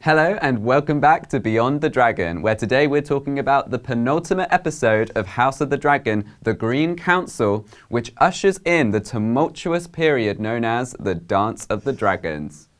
Hello and welcome back to Beyond the Dragon, where today we're talking about the penultimate episode of House of the Dragon, The Green Council, which ushers in the tumultuous period known as the Dance of the Dragons.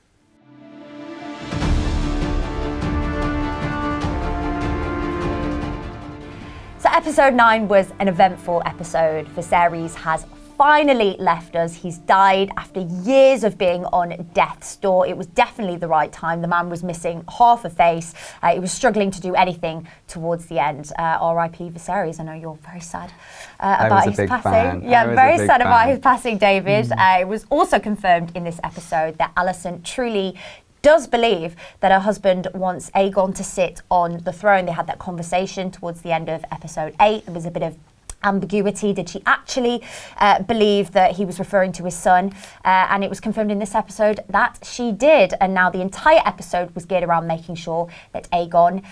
So episode 9 was an eventful episode. Viserys has finally left us. He's died after years of being on death's door. It was definitely the right time. The man was missing half a face. He was struggling to do anything towards the end. R.I.P. Viserys. I know you're very sad about his passing. Yeah, very sad about his passing, David. It was also confirmed in this episode that Alicent truly does believe that her husband wants Aegon to sit on the throne. They had that conversation towards the end of episode 8. There was a bit of ambiguity. Did she actually believe that he was referring to his son? And it was confirmed in this episode that she did. And now the entire episode was geared around making sure that Aegon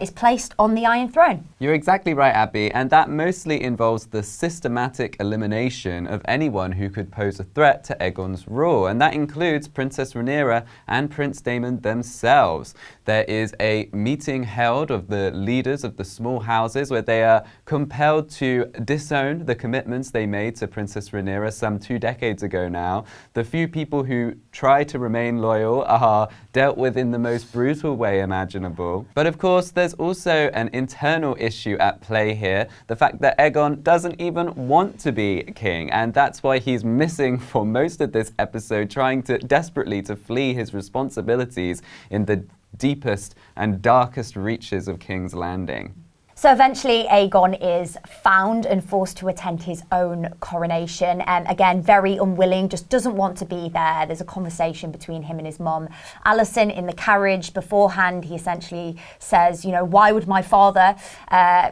is placed on the Iron Throne. You're exactly right, Abby, and that mostly involves the systematic elimination of anyone who could pose a threat to Aegon's rule, and that includes Princess Rhaenyra and Prince Daemon themselves. There is a meeting held of the leaders of the small houses where they are compelled to disown the commitments they made to Princess Rhaenyra some 2 decades ago now. The few people who try to remain loyal are dealt with in the most brutal way imaginable. But of course, there's also an internal issue at play here, the fact that Aegon doesn't even want to be king, and that's why he's missing for most of this episode, trying desperately to flee his responsibilities in the deepest and darkest reaches of King's Landing. So eventually Aegon is found and forced to attend his own coronation. Again, very unwilling, just doesn't want to be there. There's a conversation between him and his mum. Alicent in the carriage beforehand, he essentially says, you know, why would my father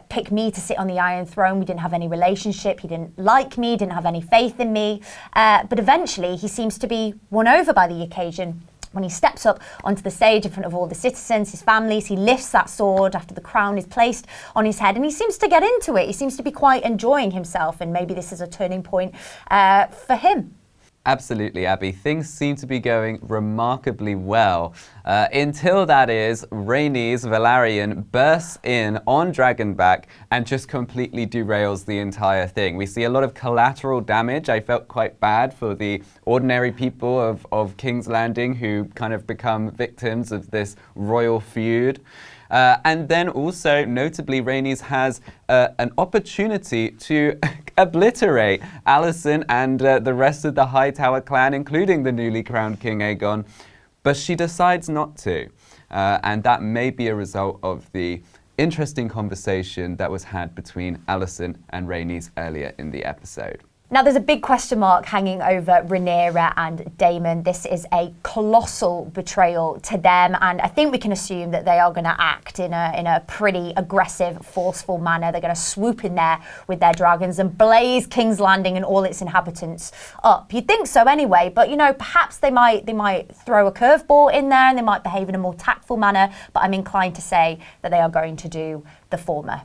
pick me to sit on the Iron Throne? We didn't have any relationship. He didn't like me, didn't have any faith in me. But eventually he seems to be won over by the occasion. When he steps up onto the stage in front of all the citizens, his families, he lifts that sword after the crown is placed on his head, and he seems to get into it. He seems to be quite enjoying himself, and maybe this is a turning point for him. Absolutely, Abby. Things seem to be going remarkably well until, that is, Rhaenys Velaryon bursts in on Dragonback and just completely derails the entire thing. We see a lot of collateral damage. I felt quite bad for the ordinary people of King's Landing who kind of become victims of this royal feud. And then also, notably, Rhaenys has an opportunity to obliterate Alicent and the rest of the Hightower clan, including the newly crowned King Aegon, but she decides not to. And that may be a result of the interesting conversation that was had between Alicent and Rhaenys earlier in the episode. Now, there's a big question mark hanging over Rhaenyra and Daemon. This is a colossal betrayal to them, and I think we can assume that they are going to act in a pretty aggressive, forceful manner. They're going to swoop in there with their dragons and blaze King's Landing and all its inhabitants up. You'd think so anyway, but you know, perhaps they might throw a curveball in there and they might behave in a more tactful manner, but I'm inclined to say that they are going to do the former.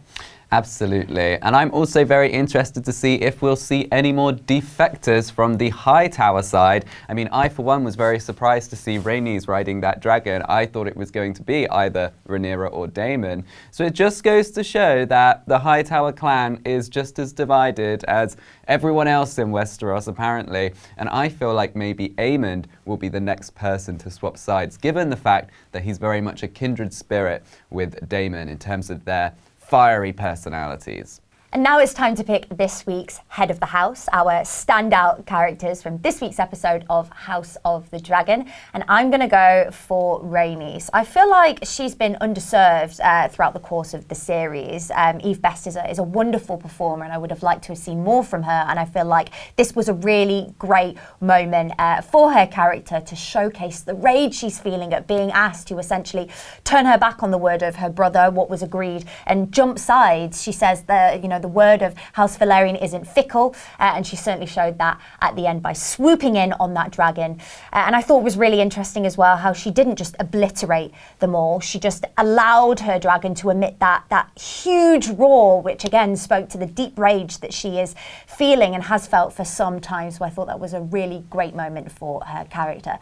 Absolutely. And I'm also very interested to see if we'll see any more defectors from the Hightower side. I mean, I, for one, was very surprised to see Rhaenys riding that dragon. I thought it was going to be either Rhaenyra or Daemon. So it just goes to show that the Hightower clan is just as divided as everyone else in Westeros, apparently. And I feel like maybe Aemond will be the next person to swap sides, given the fact that he's very much a kindred spirit with Daemon in terms of their fiery personalities. And now it's time to pick this week's Head of the House, our standout characters from this week's episode of House of the Dragon. And I'm going to go for Rhaenys. I feel like she's been underserved throughout the course of the series. Eve Best is a wonderful performer, and I would have liked to have seen more from her. And I feel like this was a really great moment for her character to showcase the rage she's feeling at being asked to essentially turn her back on the word of her brother, what was agreed, and jump sides. She says that, you know, the word of House Velaryon isn't fickle, and she certainly showed that at the end by swooping in on that dragon. And I thought it was really interesting as well how she didn't just obliterate them all, she just allowed her dragon to emit that huge roar, which again spoke to the deep rage that she is feeling and has felt for some time. So I thought that was a really great moment for her character.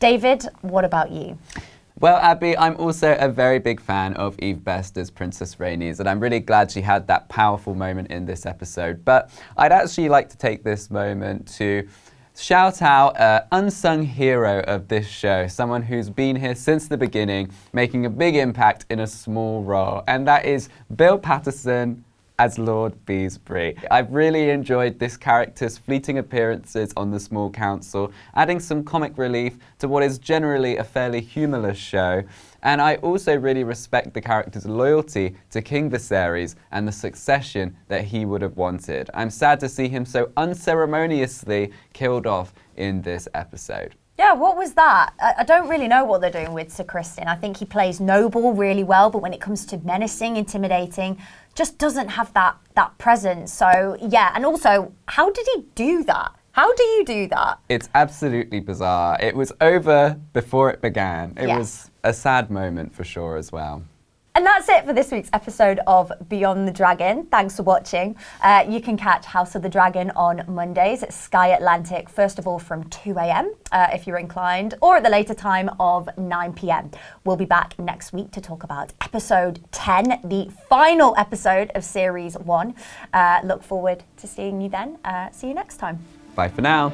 David, what about you? Well, Abby, I'm also a very big fan of Eve Best as Princess Rhaenys, and I'm really glad she had that powerful moment in this episode. But I'd actually like to take this moment to shout out an unsung hero of this show, someone who's been here since the beginning, making a big impact in a small role, and that is Bill Patterson as Lord Beesbury. I've really enjoyed this character's fleeting appearances on the small council, adding some comic relief to what is generally a fairly humorless show. And I also really respect the character's loyalty to King Viserys and the succession that he would have wanted. I'm sad to see him so unceremoniously killed off in this episode. Yeah, what was that? I don't really know what they're doing with Sir Criston. I think he plays noble really well, but when it comes to menacing, intimidating, just doesn't have that presence. So yeah, and also, how did he do that? How do you do that? It's absolutely bizarre. It was over before it began. It was a sad moment for sure as well. And that's it for this week's episode of Beyond the Dragon. Thanks for watching. You can catch House of the Dragon on Mondays at Sky Atlantic, first of all from 2 a.m. If you're inclined, or at the later time of 9 p.m. We'll be back next week to talk about episode 10, the final episode of series 1. Look forward to seeing you then. See you next time. Bye for now.